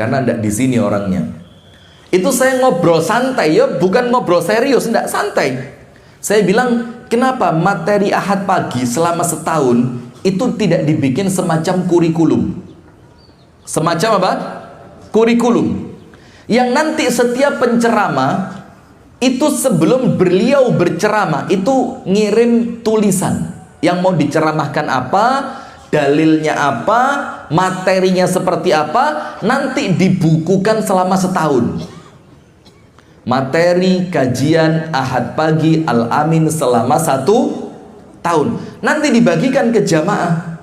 karena ndak di sini orangnya. Itu saya ngobrol santai ya, bukan ngobrol serius, ndak, santai. Saya bilang, kenapa materi Ahad pagi selama setahun itu tidak dibikin semacam kurikulum? Semacam apa? Kurikulum. Yang nanti setiap penceramah itu sebelum beliau berceramah itu ngirim tulisan yang mau diceramahkan apa, dalilnya apa, materinya seperti apa, nanti dibukukan selama setahun. Materi kajian Ahad pagi Al-Amin selama 1 tahun nanti dibagikan ke jamaah,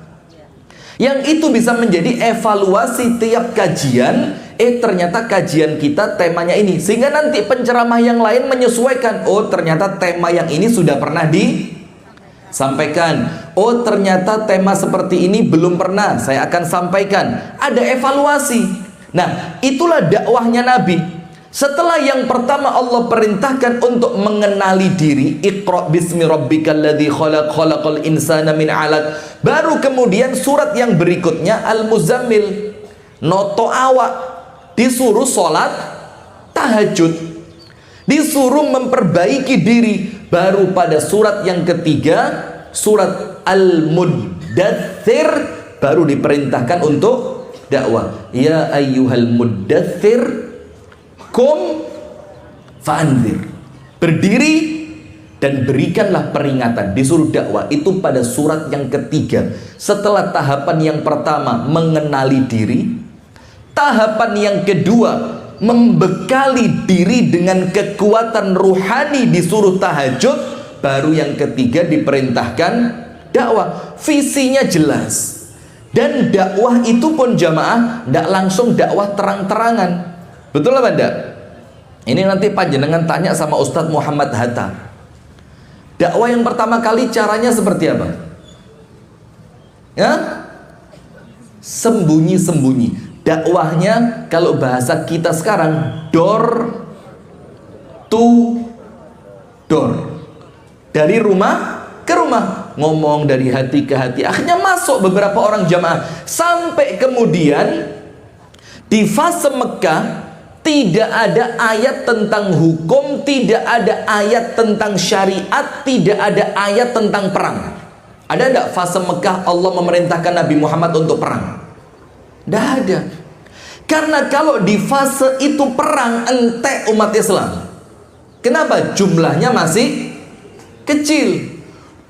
yang itu bisa menjadi evaluasi tiap kajian. Ternyata kajian kita temanya ini, sehingga nanti penceramah yang lain menyesuaikan. Oh, ternyata tema yang ini sudah pernah disampaikan. Oh, ternyata tema seperti ini belum pernah, saya akan sampaikan. Ada evaluasi. Nah, itulah dakwahnya Nabi. Setelah yang pertama Allah perintahkan untuk mengenali diri, Iqra bismi rabbikal ladzi khalaq, khalaqal insana min 'alaq. Baru kemudian surat yang berikutnya Al-Muzammil, noto awak, disuruh sholat tahajud, disuruh memperbaiki diri. Baru pada surat yang ketiga, surat Al-Muddatsir, baru diperintahkan untuk dakwah. Ya ayyuhal muddatsir kum fa'anzir, berdiri dan berikanlah peringatan, disuruh dakwah. Itu pada surat yang ketiga. Setelah tahapan yang pertama mengenali diri, tahapan yang kedua membekali diri dengan kekuatan ruhani, disuruh tahajud, baru yang ketiga diperintahkan dakwah. Visinya jelas. Dan dakwah itu pun jamaah tidak langsung dakwah terang-terangan. Betul apa enggak? Ini nanti panjenengan tanya sama Ustadz Muhammad Hatta. Dakwah yang pertama kali caranya seperti apa? Ya? Sembunyi-sembunyi. Dakwahnya kalau bahasa kita sekarang door to door. Dari rumah ke rumah, ngomong dari hati ke hati. Akhirnya masuk beberapa orang jamaah, sampai kemudian di fase Mekah tidak ada ayat tentang hukum, tidak ada ayat tentang syariat, tidak ada ayat tentang perang. Ada enggak fase Mekah Allah memerintahkan Nabi Muhammad untuk perang? Tidak ada. Karena kalau di fase itu perang, entek umat Islam. Kenapa? Jumlahnya masih kecil.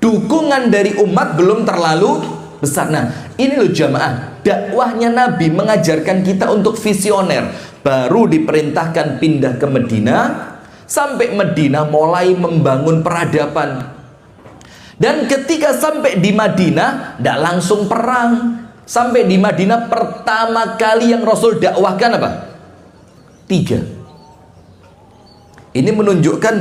Dukungan dari umat belum terlalu besar. Nah, ini loh jamaah, dakwahnya Nabi mengajarkan kita untuk visioner. Baru diperintahkan pindah ke Medina. Sampai Medina mulai membangun peradaban. Dan ketika sampai di Madinah, tidak langsung perang. Sampai di Madinah pertama kali yang Rasul dakwahkan apa? 3. Ini menunjukkan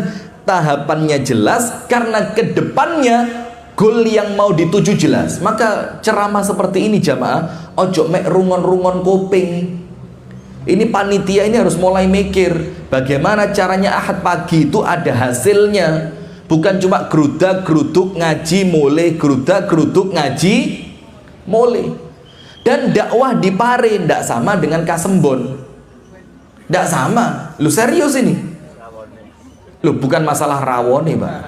tahapannya jelas, karena kedepannya goal yang mau dituju jelas. Maka ceramah seperti ini jamaah, ojo mek rungon-rungon kuping. Ini panitia ini harus mulai mikir bagaimana caranya Ahad pagi itu ada hasilnya, bukan cuma gerudak geruduk ngaji mulai, gerudak geruduk ngaji mulai. Dan dakwah di Pare tidak sama dengan Kasembon, tidak sama. Lu serius ini? Lu bukan masalah rawon nih, Pak.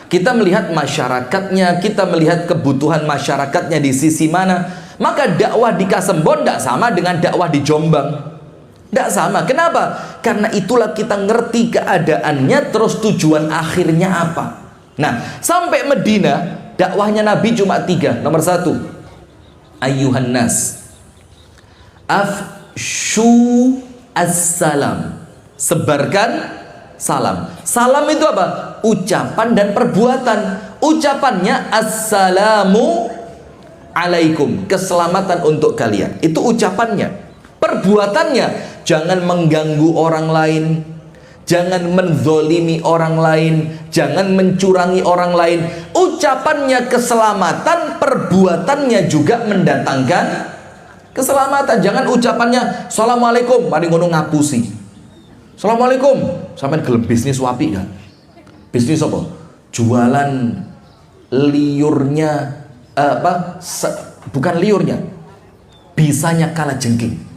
Kita melihat masyarakatnya, kita melihat kebutuhan masyarakatnya di sisi mana. Maka dakwah di Kasembon tidak sama dengan dakwah di Jombang. Tidak sama. Kenapa? Karena itulah kita ngerti keadaannya, terus tujuan akhirnya apa. Nah, sampai Medina, dakwahnya Nabi cuma 3. Nomor 1, ayyuhan nas, afshu assalam, sebarkan salam. Salam itu apa? Ucapan dan perbuatan. Ucapannya assalamu alaikum, keselamatan untuk kalian. Itu ucapannya. Perbuatannya, jangan mengganggu orang lain, jangan menzolimi orang lain, jangan mencurangi orang lain. Ucapannya keselamatan, perbuatannya juga mendatangkan keselamatan. Jangan ucapannya assalamualaikum, mari ngono ngapusi. Assalamualaikum, sampai gelem bisnis wapi kan? Bisnis apa? Jualan liurnya bukan liurnya, bisanya kala jengking.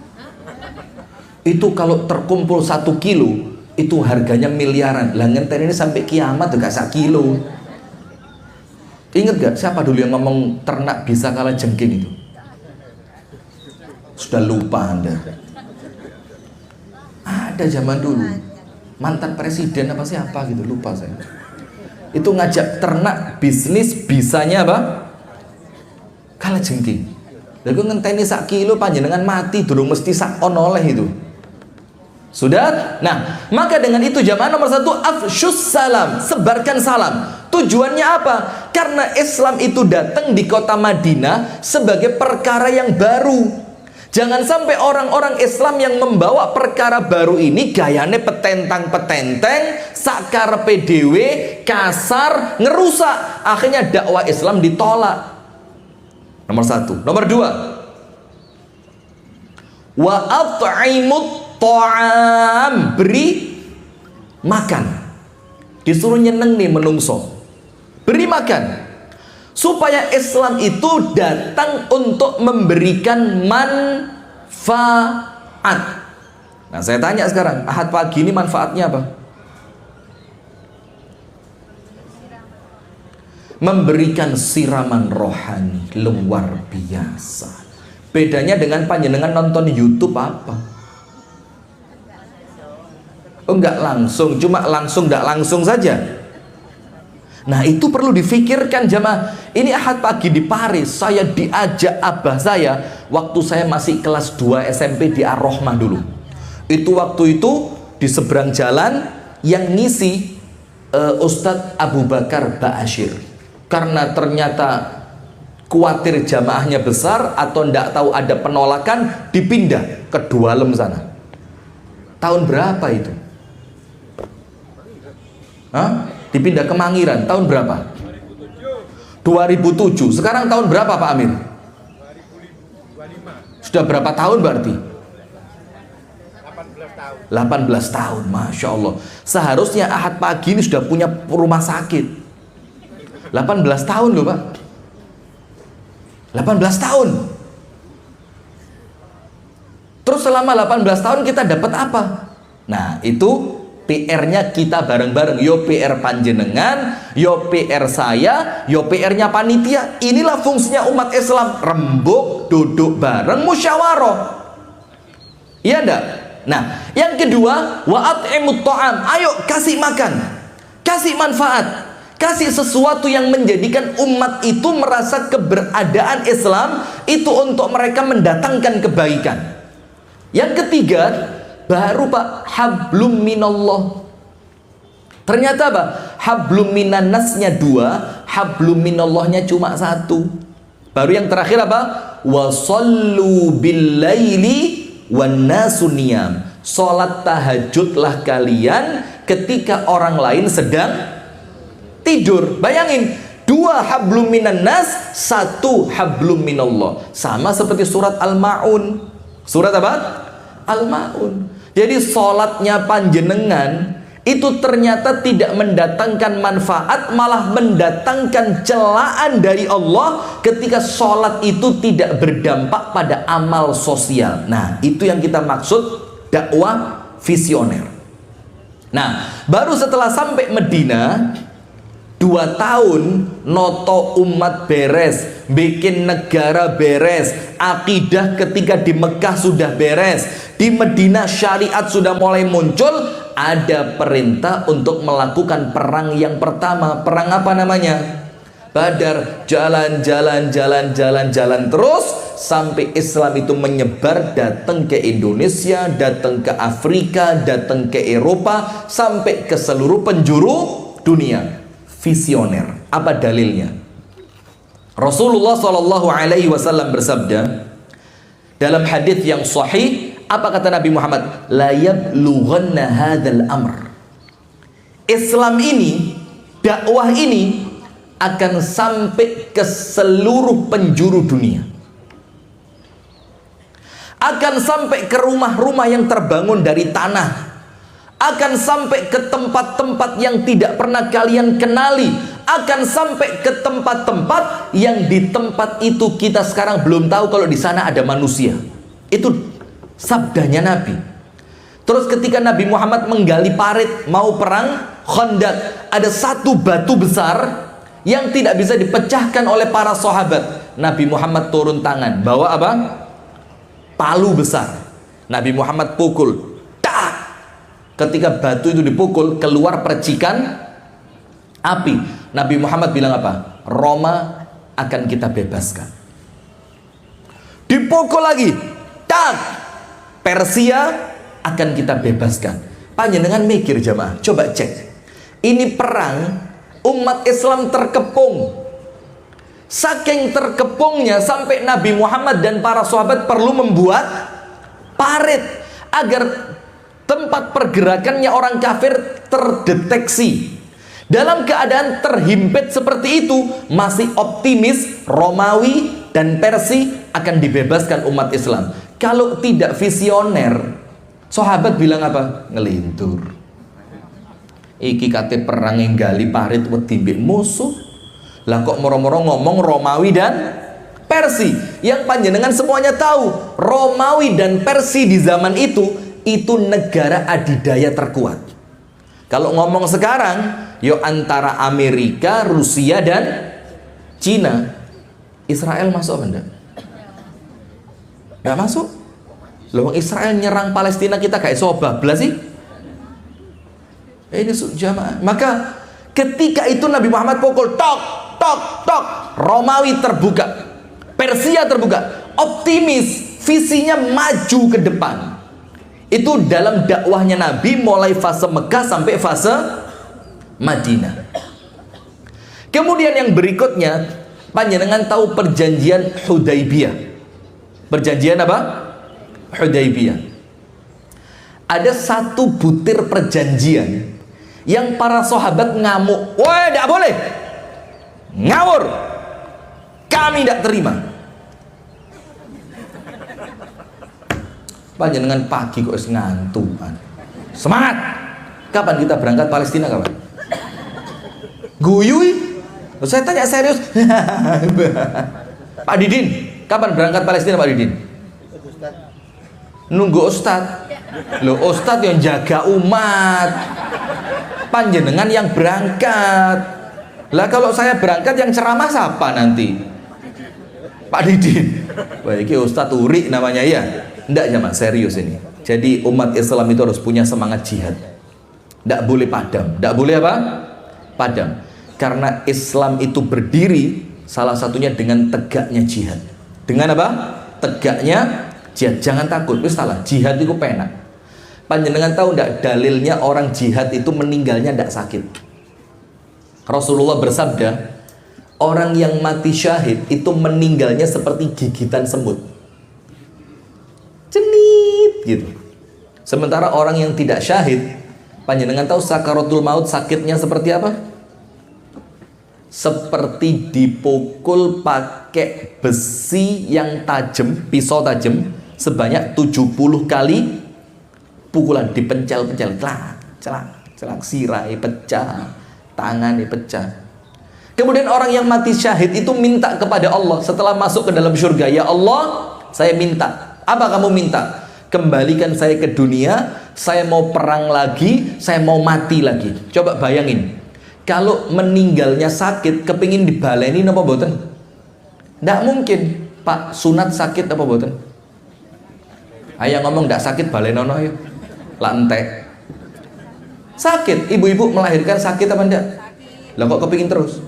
Itu kalau terkumpul 1 kilo itu harganya miliaran. Lah ngenteni ini sampai kiamat gak 1 kilo. Ingat gak siapa dulu yang ngomong ternak bisa kalah jengking itu? Sudah lupa Anda. Ada zaman dulu mantan presiden apa siapa gitu, lupa saya. Itu ngajak ternak bisnis bisanya apa? Kalah jengking. Lalu ngenteni 1 kilo panjenengan mati durung mesti sak onoleh itu. Sudah? Nah, maka dengan itu jamaah nomor 1, afsyus salam, sebarkan salam. Tujuannya apa? Karena Islam itu datang di kota Madinah sebagai perkara yang baru. Jangan sampai orang-orang Islam yang membawa perkara baru ini gayane petentang-petenteng, sakar PDW, kasar, ngerusak. Akhirnya dakwah Islam ditolak. Nomor 1. Nomor 2, wa at'imut ta'am, beri makan. Disuruh nyeneng nih menungso, beri makan. Supaya Islam itu datang untuk memberikan manfaat. Nah saya tanya sekarang, Ahad pagi ini manfaatnya apa? Memberikan siraman rohani luar biasa. Bedanya dengan panjenengan nonton YouTube apa? Oh, enggak langsung, cuma langsung enggak langsung saja. Nah itu perlu difikirkan jamaah. Ini Ahad pagi di Paris, saya diajak abah saya waktu saya masih kelas 2 SMP di Ar-Rahmah dulu. Itu waktu itu di seberang jalan yang ngisi Ustadz Abu Bakar Ba'asyir. Karena ternyata khawatir jamaahnya besar atau enggak tahu ada penolakan, dipindah ke Dualem sana. Tahun berapa itu? Hah? Dipindah ke Mangiran tahun berapa? 2007. Sekarang tahun berapa Pak Amir? 2025. Sudah berapa tahun berarti? 18 tahun. Masya Allah. Seharusnya Ahad pagi ini sudah punya rumah sakit. 18 tahun loh Pak. 18 tahun. Terus selama 18 tahun kita dapat apa? Nah itu PR-nya kita bareng-bareng. Yo PR panjenengan, yo PR saya, yo PR-nya panitia. Inilah fungsinya umat Islam. Rembuk, duduk bareng, musyawarah. Iya enggak? Nah, yang kedua, wa at'imut ta'am. Ayo kasih makan, kasih manfaat, kasih sesuatu yang menjadikan umat itu merasa keberadaan Islam itu untuk mereka mendatangkan kebaikan. Yang ketiga, baru Pak, hablum minallah. Ternyata apa? Hablum minannasnya 2, hablum minallahnya cuma 1. Baru yang terakhir apa? Wasallu billaili wan nasu niyam. Salat tahajudlah kalian ketika orang lain sedang tidur. Bayangin, 2 hablum minannas, 1 hablum minallah. Sama seperti surat Al-Ma'un. Surat apa? Al-Ma'un. Jadi sholatnya panjenengan itu ternyata tidak mendatangkan manfaat, malah mendatangkan celaan dari Allah ketika sholat itu tidak berdampak pada amal sosial. Nah itu yang kita maksud dakwah visioner. Nah baru setelah sampai Medina 2 tahun noto umat beres, bikin negara beres, akidah ketika di Mekah sudah beres, di Medina syariat sudah mulai muncul, ada perintah untuk melakukan perang yang pertama. Perang apa namanya? Badar. Jalan terus sampai Islam itu menyebar, datang ke Indonesia, datang ke Afrika, datang ke Eropa, sampai ke seluruh penjuru dunia. Visioner. Apa dalilnya? Rasulullah SAW bersabda dalam hadis yang sahih, apa kata Nabi Muhammad? La yablughanna hadzal amr. Islam ini, dakwah ini akan sampai ke seluruh penjuru dunia. Akan sampai ke rumah-rumah yang terbangun dari tanah. Akan sampai ke tempat-tempat yang tidak pernah kalian kenali. Akan sampai ke tempat-tempat yang di tempat itu kita sekarang belum tahu kalau di sana ada manusia. Itu sabdanya Nabi. Terus ketika Nabi Muhammad menggali parit mau perang Khandaq, ada satu batu besar yang tidak bisa dipecahkan oleh para sahabat. Nabi Muhammad turun tangan, bawa apa? Palu besar. Nabi Muhammad pukul, tak. Ketika batu itu dipukul, keluar percikan api. Nabi Muhammad bilang apa? Roma akan kita bebaskan. Dipukul lagi, tak. Persia akan kita bebaskan. Panjenengan mikir jamaah, coba cek. Ini perang, umat Islam terkepung. Saking terkepungnya sampai Nabi Muhammad dan para sahabat perlu membuat parit agar tempat pergerakannya orang kafir terdeteksi. Dalam keadaan terhimpit seperti itu, masih optimis Romawi dan Persia akan dibebaskan umat Islam. Kalau tidak visioner, sahabat bilang apa? Ngelintur. Iki kate perang nggali parit wedi mbek musuh. Lah kok moro-moro ngomong Romawi dan Persia, yang panjenengan semuanya tahu Romawi dan Persia di zaman itu negara adidaya terkuat. Kalau ngomong sekarang, yo antara Amerika, Rusia dan Cina. Israel masuk apa enggak? Enggak masuk. Loh, Israel nyerang Palestina kita kayak sobab belas sih. Ini jamaah. Maka ketika itu Nabi Muhammad pukul tok tok tok, Romawi terbuka, Persia terbuka, optimis, visinya maju ke depan. Itu dalam dakwahnya Nabi mulai fase Mekah sampai fase Madinah. Kemudian yang berikutnya, panjenengan tahu perjanjian Hudaybiyah. Perjanjian apa? Hudaybiyah. Ada satu butir perjanjian yang para sahabat ngamuk. Wah, tidak boleh, ngawur, kami tidak terima. Panjenengan pagi kok ngantukan. Semangat. Kapan kita berangkat Palestina kapan? Guyui. Saya tanya serius. Pak Didin, kapan berangkat Palestina Pak Didin? Nunggu Ustadz. Loh, Ustadz yang jaga umat, panjenengan yang berangkat. Lah kalau saya berangkat yang ceramah siapa nanti? Pak Didin. Wah, ini Ustadz Uri namanya ya. Enggak ya Mas, serius ini. Jadi umat Islam itu harus punya semangat jihad. Enggak boleh padam. Enggak boleh apa? Padam. Karena Islam itu berdiri salah satunya dengan tegaknya jihad. Dengan apa? Tegaknya jihad. Jangan takut, wis salah. Jihad itu penak. Panjenengan tahu enggak dalilnya orang jihad itu meninggalnya enggak sakit? Rasulullah bersabda, orang yang mati syahid itu meninggalnya seperti gigitan semut. Cenit gitu. Sementara orang yang tidak syahid, panjenengan tahu sakaratul maut sakitnya seperti apa? Seperti dipukul pakai besi yang tajam, pisau tajam sebanyak 70 kali pukulan, dipencel-pencel, celak, sirai pecah, tangannya pecah. Kemudian orang yang mati syahid itu minta kepada Allah setelah masuk ke dalam surga, ya Allah, saya minta. Apa kamu minta? Kembalikan saya ke dunia, saya mau perang lagi, saya mau mati lagi. Coba bayangin, kalau meninggalnya sakit, kepingin dibaleni apa boten? Nggak mungkin. Pak, sunat sakit apa boten? Ayah ngomong nggak sakit, balenono ya. Lantek. Sakit, ibu-ibu melahirkan sakit apa enggak? Lah kok kepingin terus?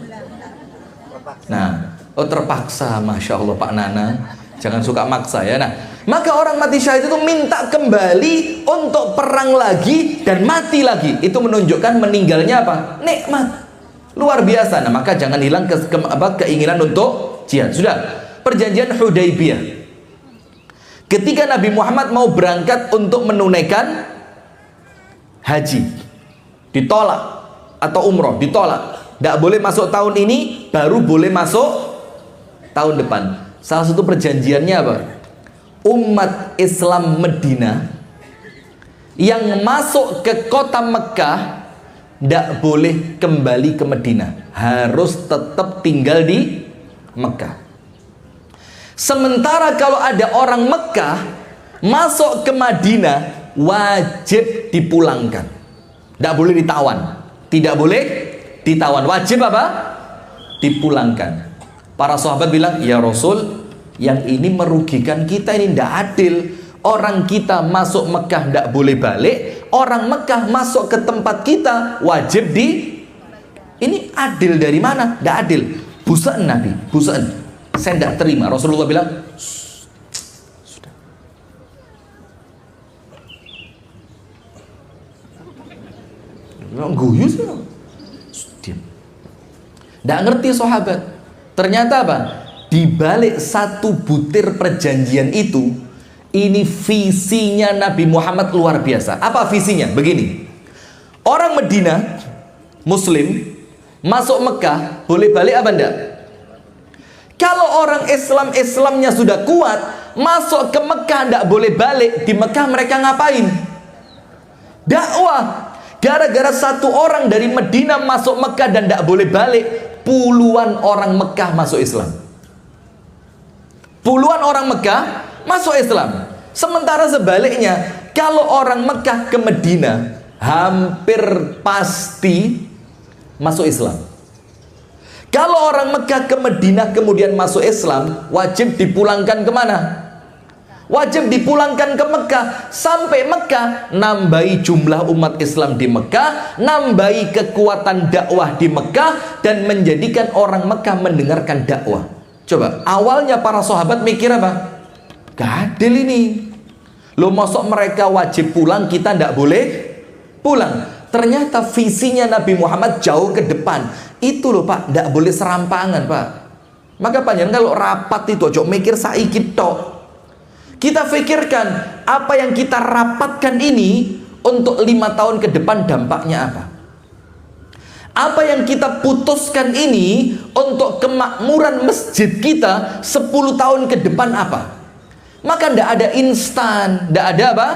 Nah, terpaksa, Masya Allah Pak Nana. Jangan suka maksa ya. Nah, maka orang mati syahid itu minta kembali untuk perang lagi dan mati lagi. Itu menunjukkan meninggalnya apa? Nikmat. Luar biasa. Nah, maka jangan hilang keinginan untuk jihad. Sudah, perjanjian Hudaybiyah. Ketika Nabi Muhammad mau berangkat untuk menunaikan haji, ditolak, atau umroh, ditolak. Tidak boleh masuk tahun ini, baru boleh masuk tahun depan. Salah satu perjanjiannya apa? Umat Islam Medina yang masuk ke kota Mekah tidak boleh kembali ke Medina, harus tetap tinggal di Mekah. Sementara kalau ada orang Mekah masuk ke Madinah, wajib dipulangkan. Tidak boleh ditawan. Tidak boleh ditawan. Wajib apa? Dipulangkan. Para sahabat bilang, ya Rasul, yang ini merugikan kita, ini tidak adil. Orang kita masuk Mekah tidak boleh balik, orang Mekah masuk ke tempat kita wajib di. Ini adil dari mana? Tidak adil. Busaan Nabi, busaan. Saya tidak terima. Rasulullah bilang, sudah. Guyus ya. Diam. Tidak ngerti sahabat. Ternyata apa? Di balik satu butir perjanjian itu, ini visinya Nabi Muhammad luar biasa. Apa visinya? Begini. Orang Medina, Muslim, masuk Mekah, boleh balik apa enggak? Kalau orang Islamnya sudah kuat, masuk ke Mekah enggak boleh balik. Di Mekah mereka ngapain? Dakwah. Gara-gara satu orang dari Medina masuk Mekah dan enggak boleh balik, puluhan orang Mekah masuk Islam. Puluhan orang Mekah masuk Islam. Sementara sebaliknya, kalau orang Mekah ke Medina, hampir pasti masuk Islam. Kalau orang Mekah ke Medina kemudian masuk Islam, wajib dipulangkan kemana? Wajib dipulangkan ke Mekah. Sampai Mekah, nambahi jumlah umat Islam di Mekah, nambahi kekuatan dakwah di Mekah, dan menjadikan orang Mekah mendengarkan dakwah. Coba, awalnya para sahabat mikir apa? Gak adil ini. Lo masuk mereka wajib pulang, kita tidak boleh pulang. Ternyata visinya Nabi Muhammad jauh ke depan. Itu loh Pak, tidak boleh serampangan Pak. Maka panjenengan kalau rapat itu ojo mikir saiki tok. Kita pikirkan apa yang kita rapatkan ini untuk 5 tahun ke depan dampaknya apa? Apa yang kita putuskan ini untuk kemakmuran masjid kita 10 tahun ke depan apa? Maka tidak ada instan. Tidak ada apa?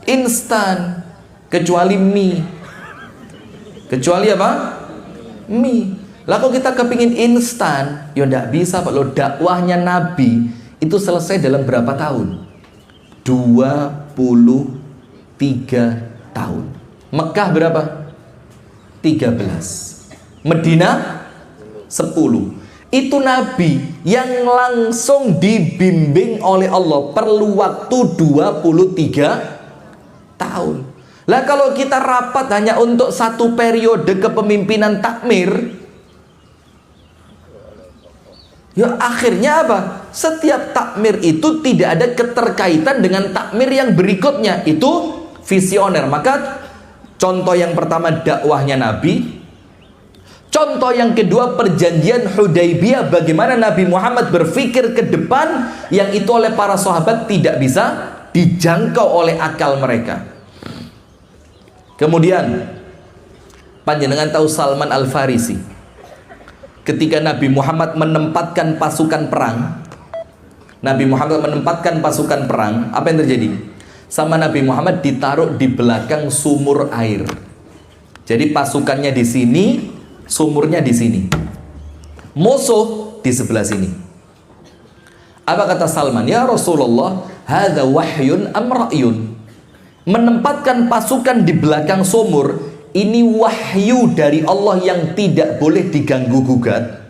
Instan. Kecuali mie. Kecuali apa? Mie. Lah kalau kita kepingin instan, ya tidak bisa Pak. Loh, dakwahnya Nabi itu selesai dalam berapa tahun? 23 tahun. Mekah berapa? 13. Medina 10. Itu Nabi yang langsung dibimbing oleh Allah perlu waktu 23 tahun. Lah kalau kita rapat hanya untuk satu periode kepemimpinan takmir, ya akhirnya apa? Setiap takmir itu tidak ada keterkaitan dengan takmir yang berikutnya. Itu visioner. Maka contoh yang pertama dakwahnya Nabi. Contoh yang kedua perjanjian Hudaibiyah. Bagaimana Nabi Muhammad berpikir ke depan, yang itu oleh para sahabat tidak bisa dijangkau oleh akal mereka. Kemudian panjenengan tahu Salman Al-Farisi. Ketika Nabi Muhammad menempatkan pasukan perang, apa yang terjadi? Sama Nabi Muhammad ditaruh di belakang sumur air. Jadi pasukannya di sini, sumurnya di sini. Musuh di sebelah sini. Apa kata Salman? Ya Rasulullah, hadza wahyun am ra'yun? Menempatkan pasukan di belakang sumur, ini wahyu dari Allah yang tidak boleh diganggu gugat,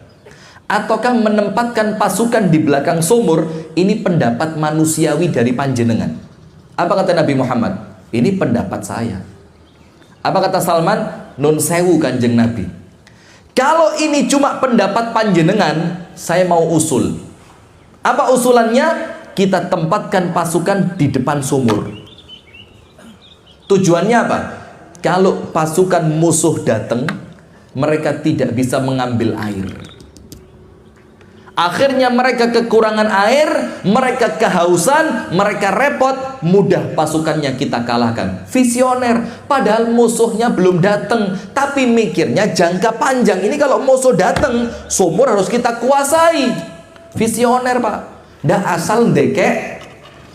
ataukah menempatkan pasukan di belakang sumur ini pendapat manusiawi dari panjenengan? Apa kata Nabi Muhammad? Ini pendapat saya. Apa kata Salman? Nun sewu Kanjeng Nabi, kalau ini cuma pendapat panjenengan, saya mau usul. Apa usulannya? Kita tempatkan pasukan di depan sumur. Tujuannya apa? Kalau pasukan musuh datang, mereka tidak bisa mengambil air. Akhirnya mereka kekurangan air, mereka kehausan, mereka repot, mudah pasukannya kita kalahkan. Visioner, padahal musuhnya belum datang, tapi mikirnya jangka panjang. Ini kalau musuh datang, sumur harus kita kuasai. Visioner Pak, ndak asal ndekek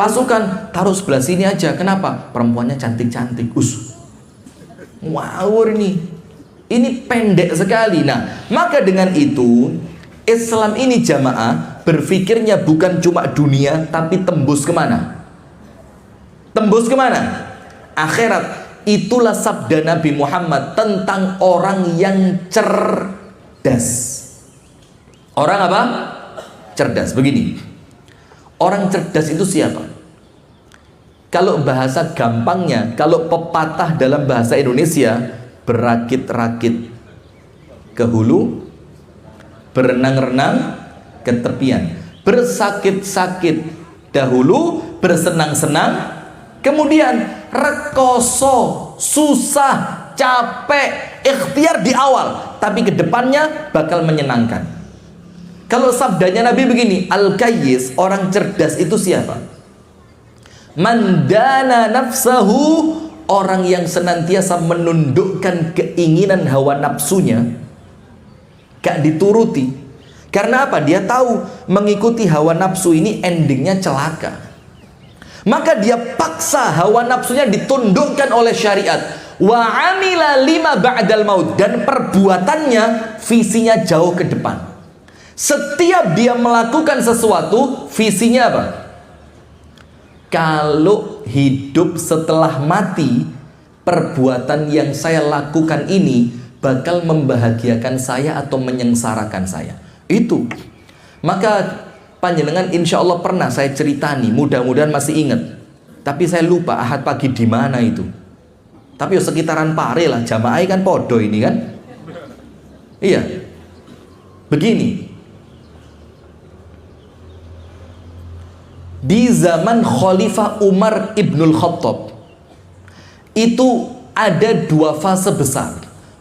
pasukan, taruh sebelah sini aja. Kenapa? Perempuannya cantik-cantik. Ngawur ini pendek sekali. Nah, maka dengan itu Islam ini jamaah berpikirnya bukan cuma dunia, tapi tembus kemana? Tembus kemana? akhirat. Itulah sabda Nabi Muhammad tentang orang yang cerdas. Orang apa? Cerdas. Begini, orang cerdas itu siapa? Kalau bahasa gampangnya, kalau pepatah dalam bahasa Indonesia, berakit-rakit ke hulu, berenang-renang ke tepian, bersakit-sakit dahulu, bersenang-senang kemudian, rekoso, susah, capek, ikhtiar di awal, tapi kedepannya bakal menyenangkan. Kalau sabdanya Nabi begini, al-kayyis, orang cerdas itu siapa? Mandana nafsahu, orang yang senantiasa menundukkan keinginan hawa nafsunya, gak dituruti. Karena apa? Dia tahu mengikuti hawa nafsu ini endingnya celaka. Maka dia paksa hawa nafsunya ditundukkan oleh syariat. Wa amila lima ba'dal maut, dan perbuatannya visinya jauh ke depan. Setiap dia melakukan sesuatu visinya apa? Kalau hidup setelah mati, perbuatan yang saya lakukan ini bakal membahagiakan saya atau menyengsarakan saya. Itu. Maka panjenengan insya Allah pernah saya ceritani, mudah-mudahan masih ingat. Tapi saya lupa Ahad pagi di mana itu. Tapi ya sekitaran Pare lah, jamaah kan podo ini kan. Iya. Begini. Di zaman Khalifah Umar Ibnul Khattab, itu ada dua fase besar.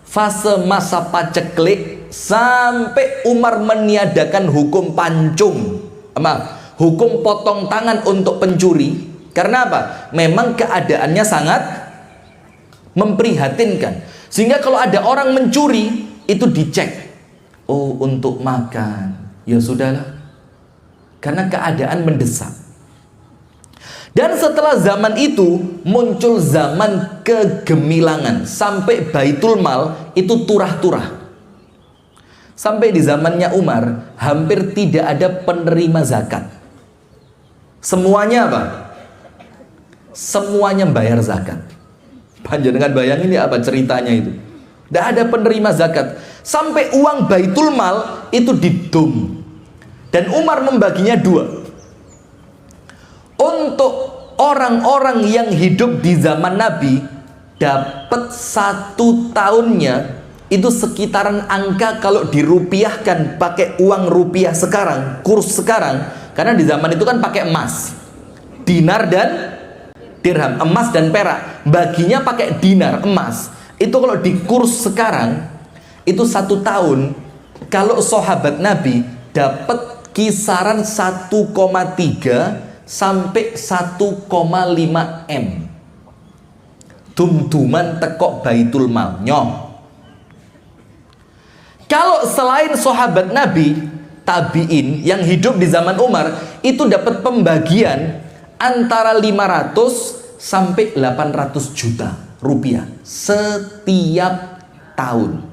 Fase masa paceklik sampai Umar meniadakan hukum pancung, hukum potong tangan untuk pencuri. Karena apa? Memang keadaannya sangat memprihatinkan. Sehingga kalau ada orang mencuri, itu dicek. Oh, untuk makan. Ya sudahlah. Karena keadaan mendesak. Dan setelah zaman itu muncul zaman kegemilangan, sampai Baitul Mal itu turah-turah. Sampai di zamannya Umar hampir tidak ada penerima zakat. Semuanya apa? Semuanya bayar zakat. Panjenengan bayangin ya apa ceritanya itu. Tidak ada penerima zakat. Sampai uang Baitul Mal itu didum. Dan Umar membaginya dua. Untuk orang-orang yang hidup di zaman Nabi, dapat 1 tahunnya itu sekitaran angka, kalau dirupiahkan pakai uang rupiah sekarang, kurs sekarang, karena di zaman itu kan pakai emas, dinar dan dirham, emas dan perak, baginya pakai dinar emas. Itu kalau di kurs sekarang itu 1 tahun, kalau sahabat Nabi dapat kisaran 1,3 sampai 1,5 M. Dum-duman tekok Baitul Mal nyoh. Kalau selain sahabat Nabi, tabi'in yang hidup di zaman Umar itu dapat pembagian antara 500 sampai 800 juta rupiah setiap tahun.